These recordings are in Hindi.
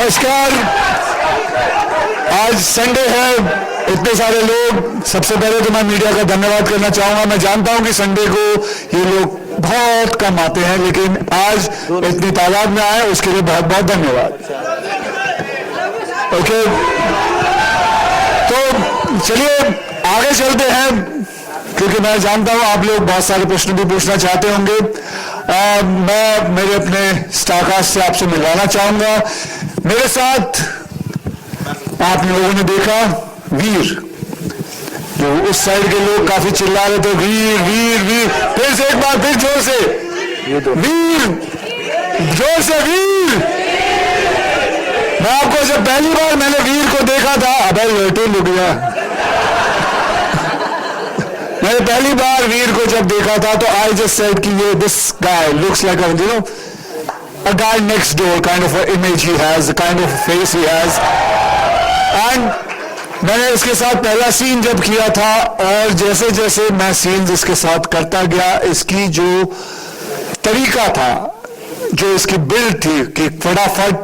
नमस्कार। आज संडे है, इतने सारे लोग। सबसे पहले तो मैं मीडिया का धन्यवाद करना चाहूंगा। मैं जानता हूं कि संडे को ये लोग बहुत कम आते हैं, लेकिन आज इतनी तादाद में आए उसके लिए बहुत बहुत धन्यवाद। ओके, तो चलिए आगे चलते हैं, क्योंकि मैं जानता हूं आप लोग बहुत सारे प्रश्न भी पूछना चाहते होंगे। मैं मेरे अपने स्टारकास्ट से आपसे मिलवाना चाहूंगा। मेरे साथ आप लोगों ने देखा वीर, जो उस साइड के लोग काफी चिल्ला रहे थे, वीर वीर वीर। फिर से एक बार, फिर जोर से वीर, जोर से वीर। मैं आपको जब पहली बार मैंने वीर को देखा था, अबे लौटे लुक गया। मैंने पहली बार वीर को जब देखा था तो आई जस्ट सेड कि ये this guy looks like a guy next door kind of an image he has, the kind of face he has. And मैंने इसके साथ पहला सीन जब किया था, और जैसे जैसे मैं सीन इसके साथ करता गया, इसकी जो तरीका था, जो इसकी बिल्ड थी कि फटाफट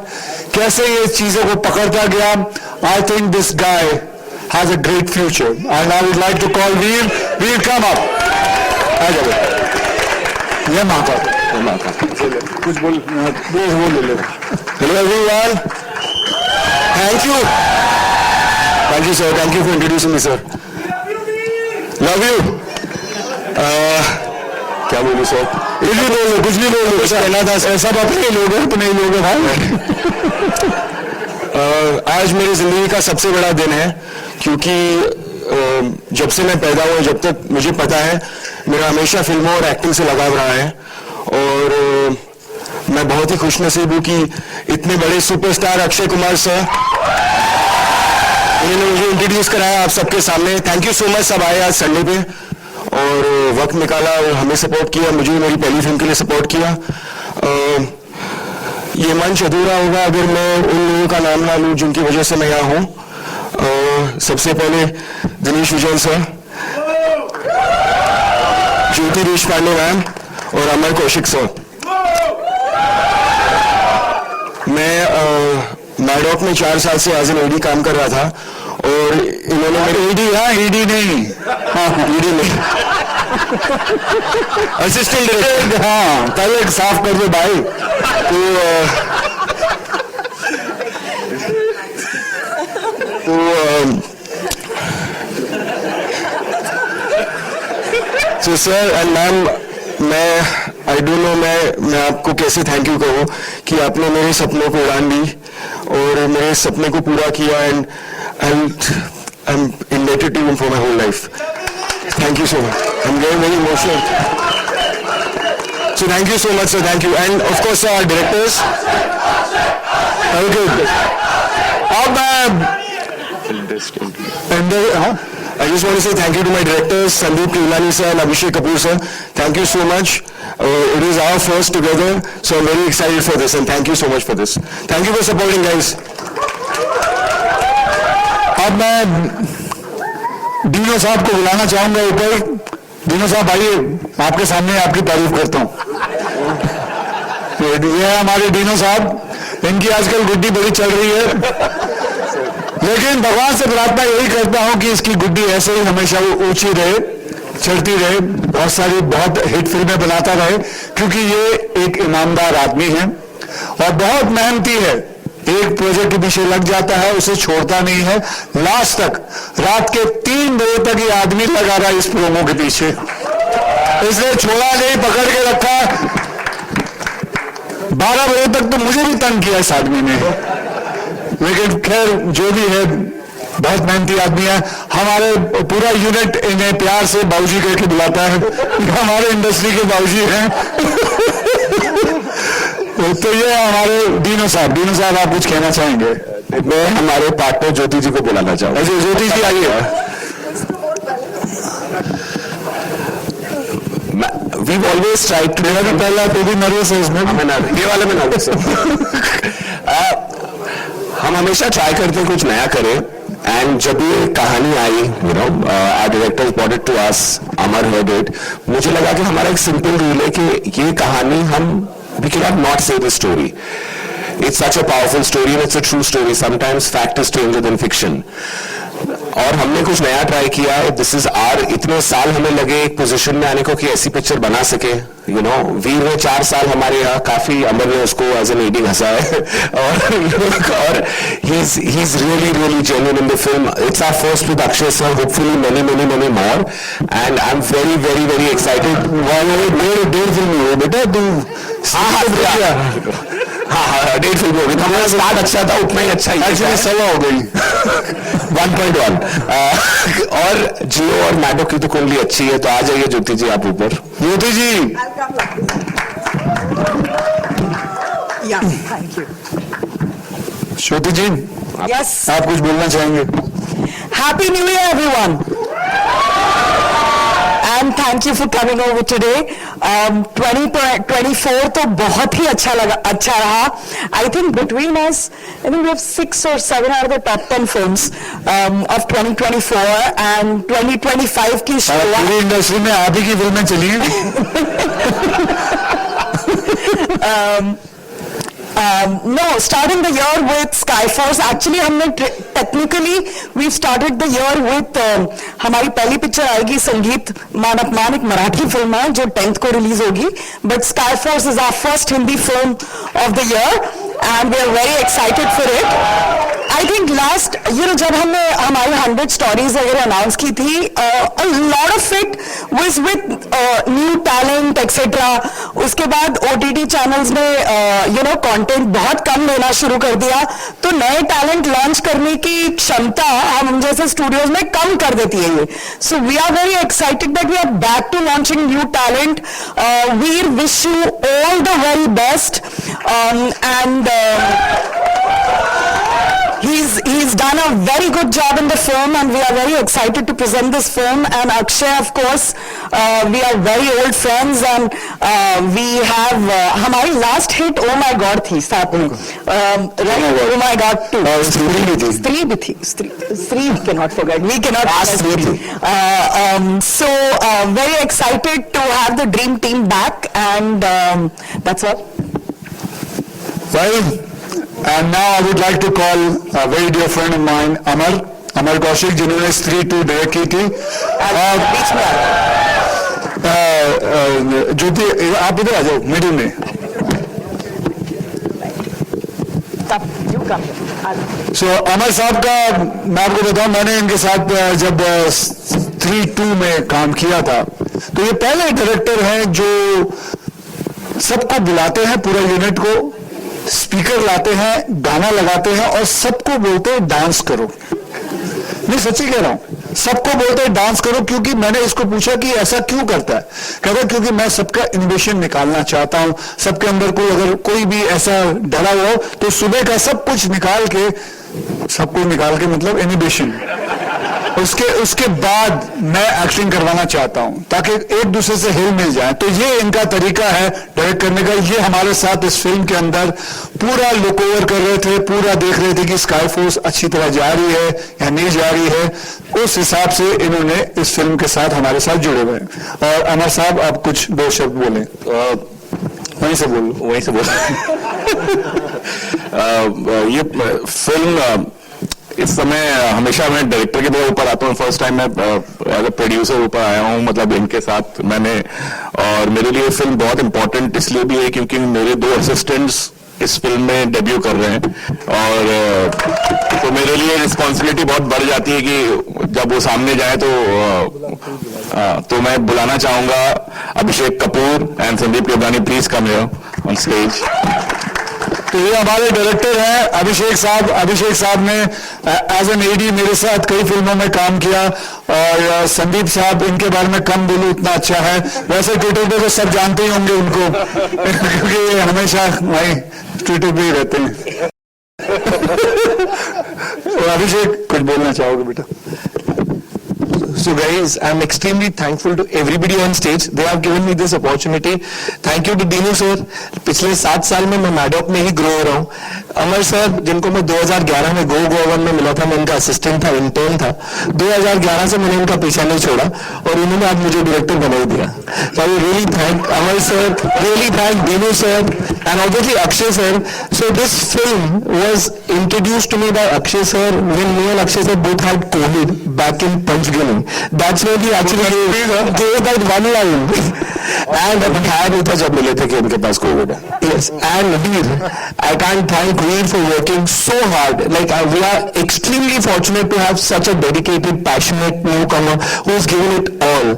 कैसे ये चीजों को पकड़ता गया, I think this guy has a great future, and I would like to call Veer. Veer, come up. आ जाओ। ये माता कुछ बोल ले ले। Hello everyone. Thank you. Thank you sir. Thank you for introducing me sir. Love you. क्या बोलूं सर? कुछ भी बोल लो, कुछ भी बोल लो। कहना था सब अपने लोग हैं, अपने लोग हैं भाई। आज मेरी जिंदगी का सबसे बड़ा दिन है, क्योंकि जब से मैं पैदा हुआ जब तक मुझे पता है मेरा हमेशा फिल्मों और एक्टिंग से लगाव रहा है, और मैं बहुत ही खुशनसीब हूँ कि इतने बड़े सुपरस्टार अक्षय कुमार सर, इन्होंने मुझे इंट्रोड्यूस कराया आप सबके सामने। Thank you so much. सब आए आज संडे पे और वक्त निकाला और हमें सपोर्ट किया, मुझे मेरी पहली फिल्म के लिए सपोर्ट किया। ये मंच अधूरा होगा अगर मैं उन लोगों का नाम ना लूं जिनकी वजह से मैं यहाँ हूँ। सबसे पहले दिनेश विजयन सर, ज्योति देशपांडे मैम और अमर कौशिक सर। मैं मैडॉक में 4 साल से एज एन एडी काम कर रहा था, और इन्होंने मेरे ईडी नहीं असिस्टेंट डायरेक्टर, हाँ पहले साफ कर दो भाई। तो sir and ma'am, I don't know मैं आपको कैसे थैंक यू कहूँ कि आपने मेरे सपनों को उड़ान दी और मेरे सपने को पूरा किया, and I am indebted to you for my whole life. Thank you so much. I am very emotional. So thank you so much sir, thank you, and of course our directors. Okay. अब I just want to say thank you to my directors Sandeep Kevlani sir and Abhishek Kapoor sir. Thank you so much. It is our first together, so I'm very excited for this, and thank you so much for this. Thank you for supporting guys. अब मैं डीनो साहब को बुलाना चाहूंगा ऊपर। डीनो साहब आइए, आपके सामने आपकी तारीफ करता हूँ। ये है हमारे डीनो साहब। इनकी आजकल गुड्डी बड़ी चल रही है, लेकिन भगवान से प्रार्थना यही करता हूँ कि इसकी गुड्डी ऐसे ही हमेशा वो ऊंची रहे, चढ़ती रहे, बहुत सारी बहुत हिट फिल्में बनाता रहे, क्योंकि ये एक ईमानदार आदमी है और बहुत मेहनती है। एक प्रोजेक्ट के पीछे लग जाता है, उसे छोड़ता नहीं है लास्ट तक। रात के 3 बजे तक ये आदमी लगा रहा है इस प्रोमो के पीछे, इसने छोड़ा नहीं, पकड़ के रखा। 12 बजे तक तो मुझे भी तंग किया इस आदमी ने, लेकिन खैर जो भी है, बहुत मेहनती आदमी है। हमारे पूरा यूनिट इन्हें प्यार से बाबूजी करके बुलाता है, हमारे इंडस्ट्री के बाबूजी हैं। तो ये हमारे डीनो साहब। डीनो साहब आप कुछ कहना चाहेंगे? मैं हमारे पार्टनर ज्योति जी को बुलाना चाहूंगा। ज्योति जी आइए। We've always tried to. मेरा तो पहला तो भी नर्वस है इसमें। ये वाले में नर्वस है। हम हमेशा ट्राई करते हैं कुछ नया करें, एंड जब ये कहानी आई, you know, our director brought it to us, Amar heard it, मुझे लगा कि हमारा एक सिंपल रूल है कि ये कहानी हम we cannot not say the story. It's such a powerful story and it's a true story. Sometimes fact is stranger than fiction. और हमने कुछ नया ट्राई किया है. दिस इज आर, इतने साल हमें लगे एक पोजीशन में आने को कि ऐसी पिक्चर बना सके. यू नो, वीर में 4 साल हमारे यहाँ काफी, अमर ने उसको एज एन एडी हंसा है. और he is really genuine in the film. It's our first with Akshay sir, hopefully many more, and I'm very excited. डेढ़ फिल्म हो बेटा तू. हाँ, डेढ़ फिल्म होगी. हमारा स्टार्ट अच्छा था, उतना ही अच्छा ही सवा हो गई. 1.1. और जियो और मैडो की तो कुंडली अच्छी है. तो आ जाइए ज्योति जी आप ऊपर. Jyoti ji. Thank you. Jyoti ji, yes, आप कुछ बोलना चाहेंगे? Happy new year everyone. And thank you for coming over today. 2024 तो बहुत ही अच्छा रहा. I think between us, I think we have 6 or 7 out of the top 10 films of 2024, and 2025 की शुरुआत पूरी इंडस्ट्री में आप ही की फिल्में चली हैं. No, starting the year with Skyforce. Actually, हमने technically we started the year with हमारी पहली पिक्चर आएगी संगीत मान अपमान, एक मराठी फिल्म है जो 10th को रिलीज होगी. But Skyforce is our first Hindi film of the year, and we are very excited for it. I think last, जब हमने हमारी 100 स्टोरीज वगैरह अनाउंस की थी, a lot of it was with new talent etc. उसके बाद OTT चैनल्स ने कंटेंट बहुत कम लेना शुरू कर दिया, तो नए टैलेंट लॉन्च करने की क्षमता हम जैसे स्टूडियोज में कम कर देती है ये. So we are very excited that we are back to launching new talent. We wish you all the very best, and he's done a very good job in the film, and we are very excited to present this film. And Akshay, of course, we are very old friends, and we have हमारी last hit Oh My God थी साथ में, right? Oh My God 2. स्त्री भी थी. स्त्री we cannot forget. We cannot forget. So very excited to have the dream team back, and that's all. Well, and now I would like to call a very dear friend of mine, Amar Kaushik, जिन्होंने स्त्री 2 डायरेक्ट की थी. बीच में ज्योति, आप इधर आ जाओ मिडिल में. So अमर साहब का मैं आपको बताऊं, मैंने इनके साथ जब स्त्री 2 में काम किया था, तो ये पहले डायरेक्टर हैं जो सबको बुलाते हैं, पूरा यूनिट को, स्पीकर लाते हैं, गाना लगाते हैं और सबको बोलते हैं डांस करो. मैं सच्ची कह रहा हूं, सबको बोलते हैं डांस करो. क्योंकि मैंने इसको पूछा कि ऐसा क्यों करता है, कहता क्योंकि मैं सबका इनोवेशन निकालना चाहता हूं. सबके अंदर कोई अगर कोई भी ऐसा डरा हुआ हो तो सुबह का सब कुछ निकाल के, मतलब इनोवेशन, उसके बाद मैं एक्टिंग करवाना चाहता हूं ताकि एक दूसरे से हिल मिल जाए. तो ये इनका तरीका है डायरेक्ट करने का. ये हमारे साथ इस फिल्म के अंदर पूरा लुक ओवर कर रहे थे, पूरा देख रहे थे कि स्काई फोर्स अच्छी तरह जा रही है या नहीं जा रही है. उस हिसाब से इन्होंने इस फिल्म के साथ हमारे साथ जुड़े हुए हैं. और अमर साहब, आप कुछ 2 शब्द बोले. वहीं से बोल. ये फिल्म इस समय हमेशा मैं डायरेक्टर के द्वारा ऊपर आता हूँ. फर्स्ट टाइम मैं एज अ प्रोड्यूसर ऊपर आया हूँ, मतलब इनके साथ मैंने. और मेरे लिए फिल्म बहुत इंपॉर्टेंट इसलिए भी है क्योंकि मेरे 2 असिस्टेंट्स इस फिल्म में डेब्यू कर रहे हैं, और तो मेरे लिए रिस्पॉन्सिबिलिटी बहुत बढ़ जाती है कि जब वो सामने जाए तो मैं बुलाना चाहूंगा Abhishek Kapoor and Sandeep Kewlani. Please come here on stage. तो ये हमारे डायरेक्टर हैं अभिषेक साहब. अभिषेक साहब ने एज एन एडी मेरे साथ कई फिल्मों में काम किया. और संदीप साहब, इनके बारे में कम बोलूं उतना अच्छा है. वैसे ट्विटर पे तो सब जानते ही होंगे उनको क्योंकि ये हमेशा वही ट्विटर पे ही रहते हैं. तो अभिषेक, कुछ बोलना चाहोगे बेटा? So guys, I'm extremely thankful to everybody on stage. They have given me this opportunity. Thank you to Dinu sir. पिछले 7 साल में मैं मैडॉक में ही ग्रो हो रहा हूँ. अमर सर, जिनको मैं 2011 में गो गोवन में मिला था, मैं उनका असिस्टेंट था, इंटर्न था. 2011 से मैंने उनका पीछा नहीं छोड़ा और उन्होंने आज मुझे डायरेक्टर बना ही दिया. So I really thank Amar sir, really thank Dinu sir, and obviously Akshay sir. So this film was introduced to me by Akshay sir when me and Akshay sir both had COVID back in Panchgani. That's where we actually gave that one line. And ख्याल नहीं था जब मिले थे कि उनके पास कोविड है. yes, and Veer, I can't thank Veer for working so hard. Like we are extremely fortunate to have such a dedicated, passionate newcomer who's given it all,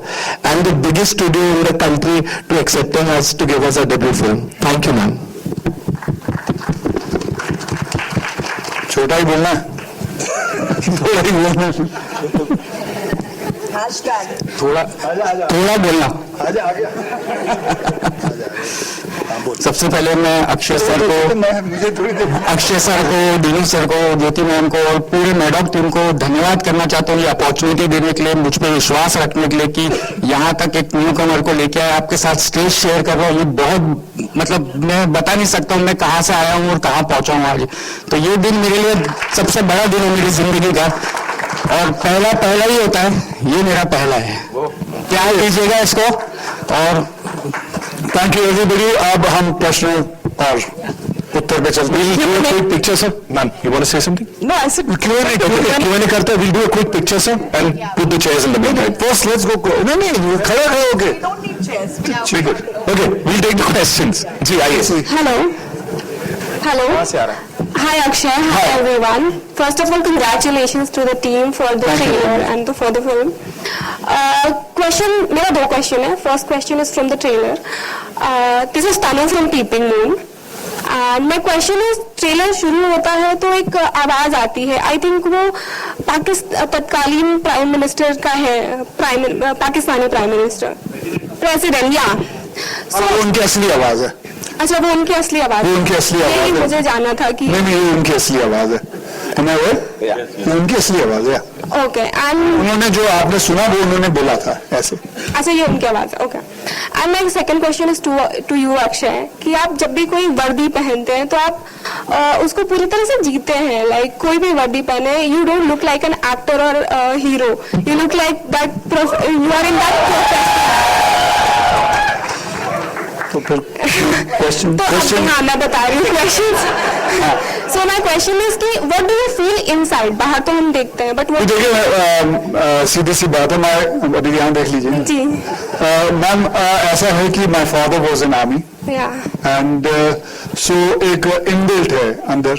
and the biggest studio in the country to accepting us to give us a debut film. Thank you, man. छोटा ही बोलना है. थोड़ा ही बोलना है. थोड़ा बोलना. सबसे पहले मैं अक्षय सर को, डीनू सर को, ज्योति मैम को और पूरे मैडॉक टीम को धन्यवाद करना चाहता हूँ ये अपॉर्चुनिटी देने के लिए, मुझ पर विश्वास रखने के लिए कि यहाँ तक एक न्यू कमर को लेके आए, आपके साथ स्टेज शेयर कर रहा हूँ. ये बहुत मतलब मैं बता नहीं सकता हूँ मैं कहाँ से आया हूँ और कहाँ पहुंचा हूँ आज. तो ये दिन मेरे लिए सबसे बड़ा दिन है मेरी जिंदगी का, और पहला ही होता है, ये मेरा पहला है. प्यार कीजिएगा इसको. और थैंक यू एवरीबडी. अब हम प्रश्न और उत्तर पे चलते हैं. Quick picture sir. Ma'am, you want to say something? No, I said क्यों नहीं करते? Will do a quick picture sir and put the chairs in the middle. First let's go. नहीं खड़े होके. ठीक है. Okay, we'll take the questions. जी आइए. Hello. Hi Akshay. Hi everyone. First of all, congratulations to the team for the trailer and for the film. Question. मेरा 2 question है. First question is from the trailer. This is Tanu from Peeping Moon. And my question is, trailer शुरू होता है तो एक आवाज आती है. आई थिंक वो तत्कालीन प्राइम मिनिस्टर का है, पाकिस्तानी प्राइम मिनिस्टर, प्रेसिडेंट. या वो उनकी असली आवाज है. अच्छा, वो उनकी असली आवाज वो उनकी असली आवाज है. मुझे जानना था कि नहीं ये उनकी असली आवाज है. उनकी असली आवाज है. ओके. एंड उन्होंने जो आपने सुना वो उन्होंने बोला था ऐसे. अच्छा, ये उनकी आवाज है. Okay. And my second question is to you Akshay, कि आप जब भी कोई वर्दी पहनते हैं तो आप उसको पूरी तरह से जीते हैं. लाइक कोई भी वर्दी पहने, you don't look like an actor और hero, you look like that, you are in that profession. तो फिर क्वेश्चन हाँ, मैं बता रही हूँ question. So my question is कि what do you feel inside? बाहर तो हम देखते हैं, बट देखिए सीधी सी बात है. मैं अभी यहाँ देख लीजिए जी. मैम ऐसा है कि my father was in army and so एक इनबिल्ट है अंदर.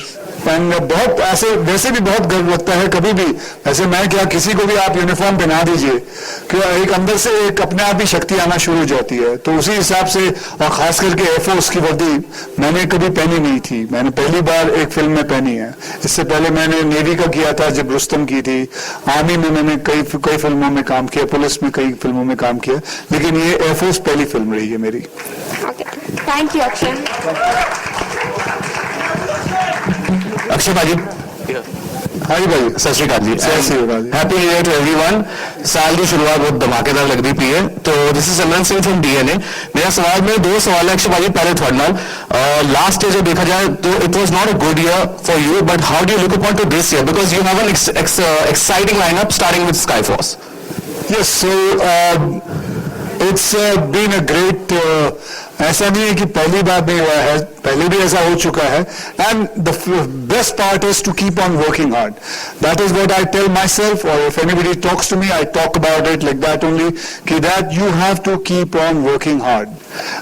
एंड बहुत ऐसे वैसे भी बहुत गर्व लगता है कभी भी. ऐसे मैं क्या, किसी को भी आप यूनिफॉर्म पहना दीजिए कि एक अंदर से एक अपने आप ही शक्ति आना शुरू हो जाती है. तो उसी हिसाब से, और खास करके एयरफोर्स की वर्दी मैंने कभी पहनी नहीं थी. मैंने पहली बार एक फिल्म में पहनी है. इससे पहले मैंने नेवी का किया था जब रुस्तम की थी. आर्मी में मैंने कई फिल्मों में काम किया, पुलिस में कई फिल्मों में काम किया, लेकिन ये एयरफोर्स पहली फिल्म रही है मेरी. Thank you Akshay. अक्षय भाजी. हाँ जी भाई, सत श्री अकाल जी. Happy new year to everyone. साल की शुरुआत बहुत धमाकेदार लग रही है. तो this is Simran Singh from DNA. मेरा सवाल में 2 सवाल है अक्षय भाजी. पहले थर्ड नाल लास्ट ईयर जो देखा जाए तो it was not a good year for you, but how do you look upon to this year, because you have an exciting lineup starting with Skyforce. Yes, so it's been a great. ऐसा नहीं है कि पहली बार नहीं हुआ है, पहले भी ऐसा हो चुका है. And the best part is to keep on working hard. That is what I tell myself, और if anybody talks to me I talk about it like that only, कि that you have to keep on working hard.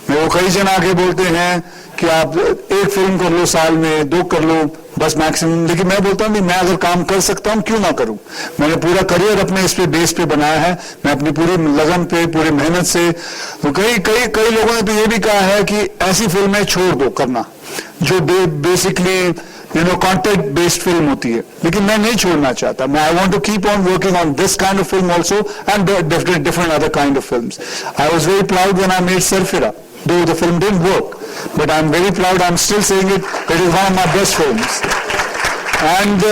मेरे को कई जन आगे बोलते हैं कि आप एक फिल्म कर लो साल में, 2 कर लो बस मैक्सिमम, लेकिन मैं बोलता हूँ कि मैं अगर काम कर सकता हूँ क्यों ना करूं. मैंने पूरा करियर अपने इस पे बेस पे बनाया है. मैं अपनी पूरी लगन पे, पूरी मेहनत से. तो कई लोगों ने तो ये भी कहा है कि ऐसी फिल्में छोड़ दो करना जो बेसिकली कॉन्टेंट बेस्ड फिल्म होती है, लेकिन मैं नहीं छोड़ना चाहता. मैं I want to keep on working on this kind of film also and different other kind of films. I was very proud when I made Sarfira, though the film didn't work, but I'm very proud. I'm still saying it. It is one of my best films, and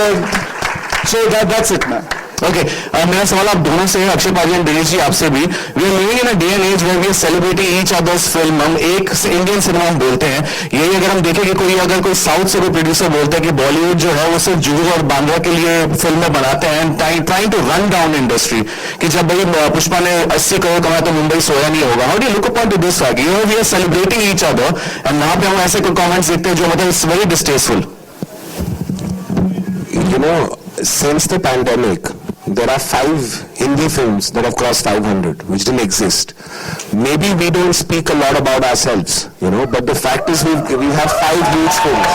so that's it, man. Okay मेरा सवाल आप दोनों से है, अक्षय पाजी एंड दिनेश जी आपसे भी. We are living in a day and age where we are celebrating each others film. हम एक इंडियन सिनेमा हम बोलते हैं. यही अगर हम देखें कि अगर कोई साउथ से कोई प्रोड्यूसर बोलता है कि बॉलीवुड जो है वो सिर्फ जुहू और बांद्रा के लिए फिल्में बनाते हैं and trying to run down industry, कि जब भाई पुष्पा ने 80 करोड़ कमाया तो मुंबई सोया नहीं होगा. How do look upon to this fact? We are celebrating each other and वहां पे हम ऐसे कोई कमेंट्स देखते हैं जो मतलब it's very distasteful. You know, since the pandemic, there are 5 Hindi films that have crossed 500, which didn't exist. Maybe we don't speak a lot about ourselves, you know, but the fact is we have 5 huge films.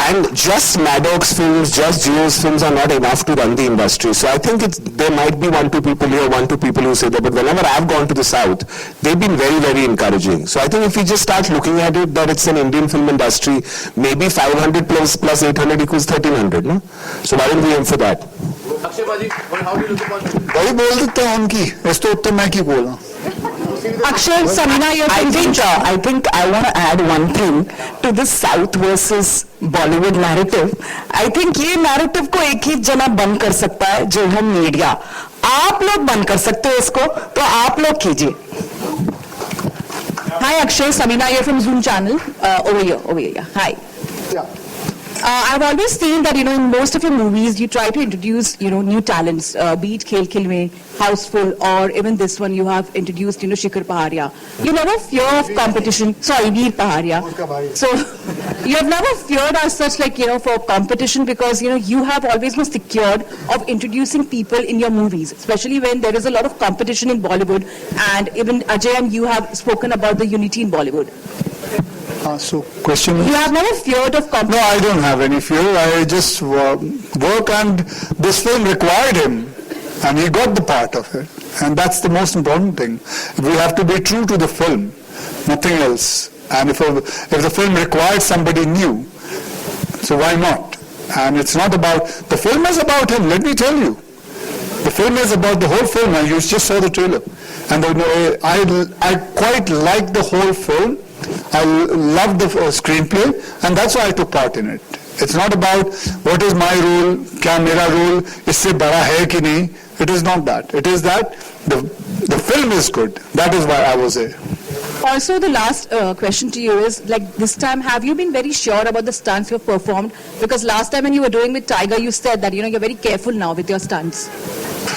And just Maddox films, just Jio's films are not enough to run the industry. So I think there might be 1-2 people here, 1-2 people who say that, but whenever I've gone to the South, they've been very, very encouraging. So I think if we just start looking at it, that it's an Indian film industry, maybe 500 plus 800 equals 1300, no? So why don't we aim for that? वही बोल देते हैं उनकी, इस तो उत्तर मैं क्यों बोलूं. Akshay, Samina, I think I want to add one thing to this South versus Bollywood narrative. I think ये narrative को एक ही जना बंद कर सकता है, जो है मीडिया. आप लोग बंद कर सकते हो इसको, तो आप लोग कीजिए. Hi Akshay, Samina here from Zoom channel. Over here, yeah. Hi. I've always seen that, in most of your movies, you try to introduce, new talents, be it Khel Khil Mein, Houseful, or even this one you have introduced, Shikhar Paharia. You never fear of competition. Sorry, Veer Paharia. So, you have never feared as such, for competition, because, you have always been secured of introducing people in your movies, especially when there is a lot of competition in Bollywood, and even Ajay and you have spoken about the unity in Bollywood. So question is, You have never feared of no, competition. I don't have any fear. I just work, and this film required him, and he got the part of it, and that's the most important thing. We have to be true to the film, nothing else. And if the film required somebody new, so why not? And it's not about, the film is about him, let me tell you. The film is about the whole film, and you just saw the trailer. And I quite like the whole film. I love the screenplay, and that's why I took part in it. It's not about what is my role, क्या मेरा role इससे बड़ा है कि नहीं. It is not that. It is that the film is good. That is why I was there. Also, the last question to you is, this time, have you been very sure about the stunts you've performed? Because last time when you were doing with Tiger, you said that, you're very careful now with your stunts.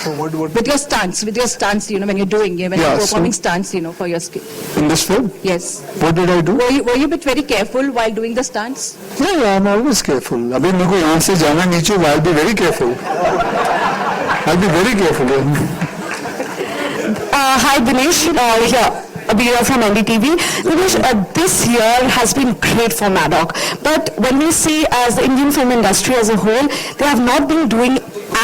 So what? With your stunts, when you're doing, when you're performing stunts, for your skill. In this film? Yes. What did I do? Were you a bit very careful while doing the stunts? Yeah, I'm always careful. अभी मेरे को यहाँ से जाना नीचे, I'll be very careful. I'll be very careful. Hi Dinesh, here. Abhira from NDTV. Dinesh, this year has been great for Maddox, but when we see as the Indian film industry as a whole, they have not been doing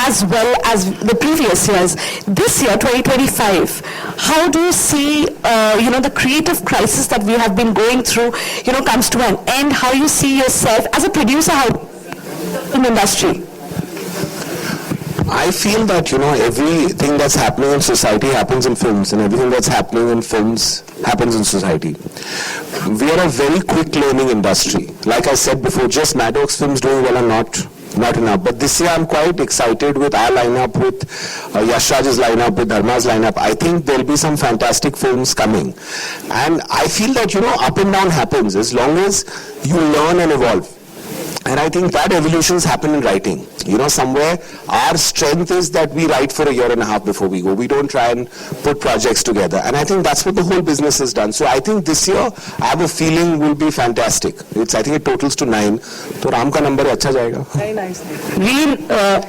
as well as the previous years. This year, 2025, how do you see, the creative crisis that we have been going through, comes to an end? How you see yourself as a producer in the industry? I feel that, everything that's happening in society happens in films, and everything that's happening in films happens in society. We are a very quick learning industry. Like I said before, just Maddox films doing well are not enough. But this year I'm quite excited with our lineup, with Yash Raj's lineup, with Dharma's lineup. I think there'll be some fantastic films coming. And I feel that, up and down happens as long as you learn and evolve. And I think that evolutions happen in writing. Somewhere our strength is that we write for a year and a half before we go. We don't try and put projects together. And I think that's what the whole business has done. So I think this year, I have a feeling will be fantastic. I think it totals to 9. So Ram ka number अच्छा जाएगा. Very nice.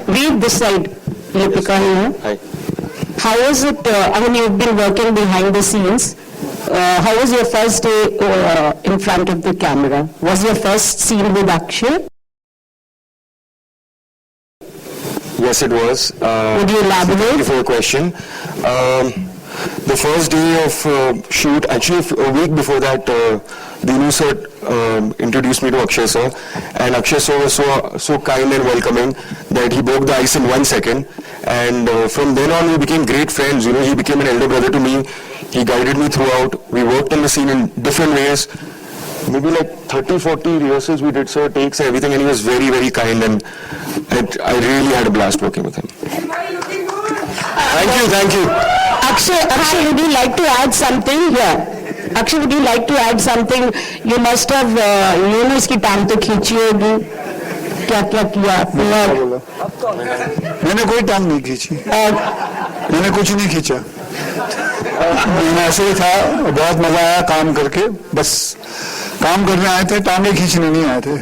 Read this side. Lipika here. Hi. How was it, you've been working behind the scenes. How was your first day in front of the camera? Was your first scene with Akshay? Yes, it was. Would you elaborate? Thank you for your question. The first day of shoot, actually a week before that, Dinu sir introduced me to Akshay sir, and Akshay sir was so kind and welcoming that he broke the ice in 1 second, and from then on we became great friends. He became an elder brother to me. He guided me throughout. We worked on the scene in different ways. maybe like 30-40 rehearsals we did, sir, takes and everything, and he was very, very kind, and I really had a blast working with him. Thank you. Akshay, would you like to add something? Yeah. Akshay, would you like to add something? You must have, इसकी टांग तो खींची होगी. क्या किया आपने? मैंने कोई टांग नहीं खींची, मैंने कुछ नहीं खींचा, मैं ऐसे ही था. बहुत मजा आया काम करके, बस काम करने आए थे, टांगे खींचने नहीं आए थे.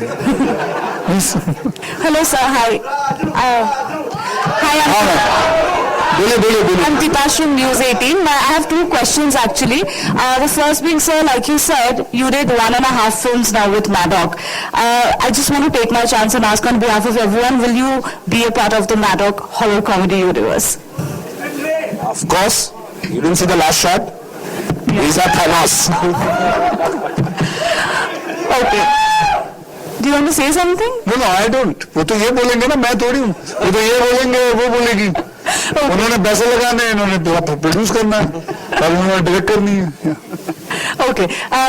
Hello sir, hi. Hi, बोले. I'm Dipash from News 18. I have two questions actually. The first being, sir, like you said, you did 1.5 films now with Maddock. I just want to take my chance and ask on behalf of everyone, will you be a part of the Maddock horror comedy universe? Of course. You didn't see the last shot? These are Thanos. Okay. Do you want to say something? No, I don't. वो तो ये बोलेंगे ना, मैं थोड़ी हूँ. वो तो ये बोलेंगे, वो बोलेगी. उन्होंने पैसे लगाने हैं, इन्होंने प्रोड्यूस करना है, और उन्होंने डायरेक्ट करनी है. Okay.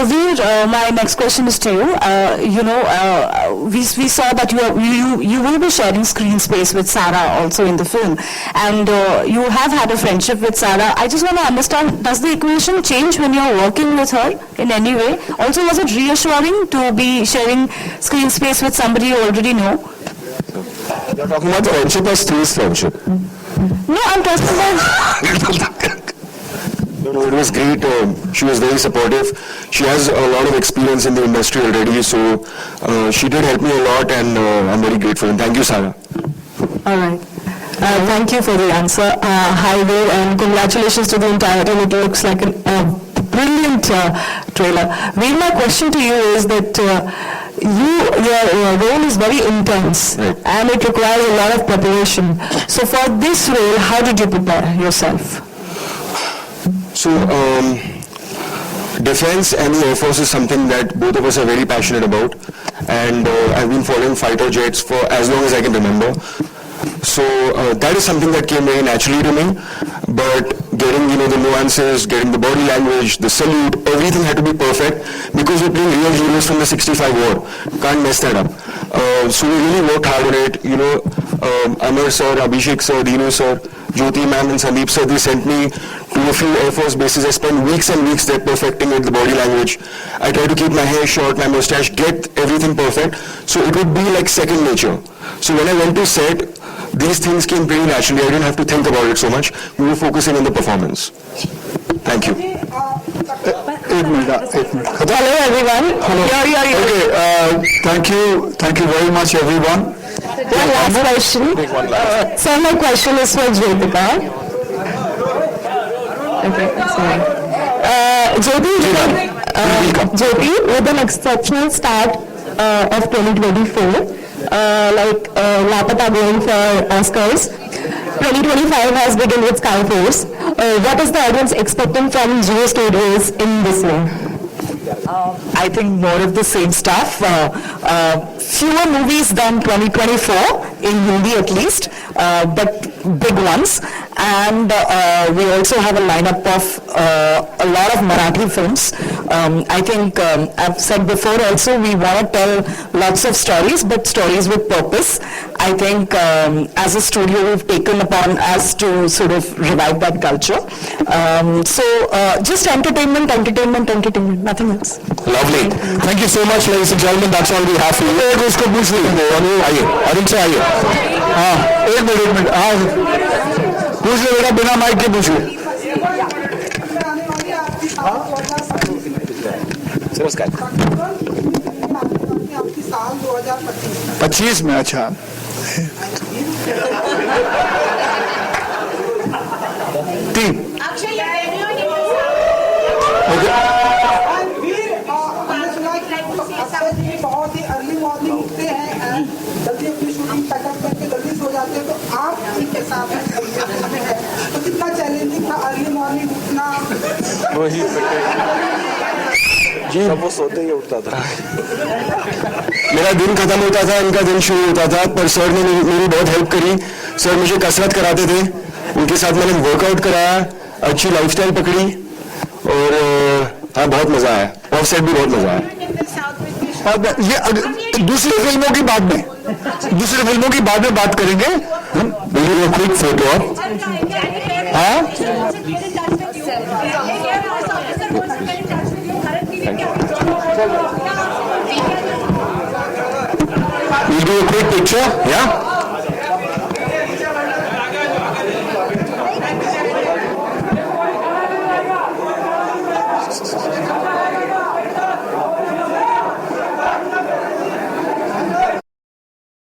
Veer, my next question is to you. We saw that you will be sharing screen space with Sarah also in the film, and you have had a friendship with Sarah. I just want to understand, does the equation change when you're working with her in any way? Also, was it reassuring to be sharing screen space with somebody you already know? You're talking about the friendship or Steve's friendship? No, I'm talking about... No, it was great. She was very supportive. She has a lot of experience in the industry already, so she did help me a lot, and I'm very grateful. And thank you, Sarah. All right. Thank you for the answer. Hi there, and congratulations to the entire team. It looks like a brilliant trailer. Veer, my question to you is that your role is very intense, Right. and it requires a lot of preparation. So for this role, how did you prepare yourself? So, defense and the Air Force is something that both of us are very passionate about, and I've been following fighter jets for as long as I can remember. So that is something that came very naturally to me, but getting the nuances, getting the body language, the salute, everything had to be perfect because we're playing real heroes from the 65 war. Can't mess that up. So we really worked hard on it. Amar sir, Abhishek sir, Dinu sir, Jyoti ma'am and Sandeep sir, they sent me to a few Air Force bases. I spent weeks and weeks there perfecting it, the body language. I tried to keep my hair short, my mustache, get everything perfect. So it would be like second nature. So when I went to set, these things came pretty naturally. I didn't have to think about it so much. We were focusing on the performance. Thank you. एक minute. Hello everyone. Hello. Okay, thank you very much everyone. One last question. So my question is for Jyotika. Okay, sorry. Jyoti, with an exceptional start of 2024, Lapata going for Oscars, 2025 has begun with Skyforce. What is the audience expecting from Jio Studios in this way? I think more of the same stuff. Fewer movies than 2024, in Hindi at least, but big ones. And we also have a lineup of a lot of Marathi films. I think I've said before also, we want to tell lots of stories, but stories with purpose. I think as a studio, we've taken upon us to sort of revive that culture. So just entertainment, nothing else. Lovely. Thank you so much, ladies and gentlemen. That's all we have for you. उसको पूछ लेंगे. आइए, अरुण से आइए. हाँ, एक मिनट. हाँ, पूछ ले बेटा, बिना माइक के पूछ ले. नमस्कार. 25 में. अच्छा. तीन. बहुत ही अर्ली मॉर्निंग उठते हैं, जल्दी अपनी शूटिंग पैकअप करके जल्दी सो जाते हैं, तो आप इनके साथ हैं, तो कितना चैलेंजिंग था अर्ली मॉर्निंग उठना? जी, वो सोते ही उठता था. मेरा दिन खत्म होता था, इनका दिन शुरू होता था, पर सर ने मेरी बहुत हेल्प करी. सर मुझे कसरत कराते थे, उनके साथ मैंने वर्कआउट कराया, अच्छी लाइफस्टाइल पकड़ी, और हाँ, बहुत मजा आया. ऑफ सेट भी बहुत मजा आया. ये दूसरी फिल्मों की बाद में, दूसरी फिल्मों की बाद में बात करेंगे। क्विक फोटो ऑफ, हाँ we'll do a quick picture, yeah?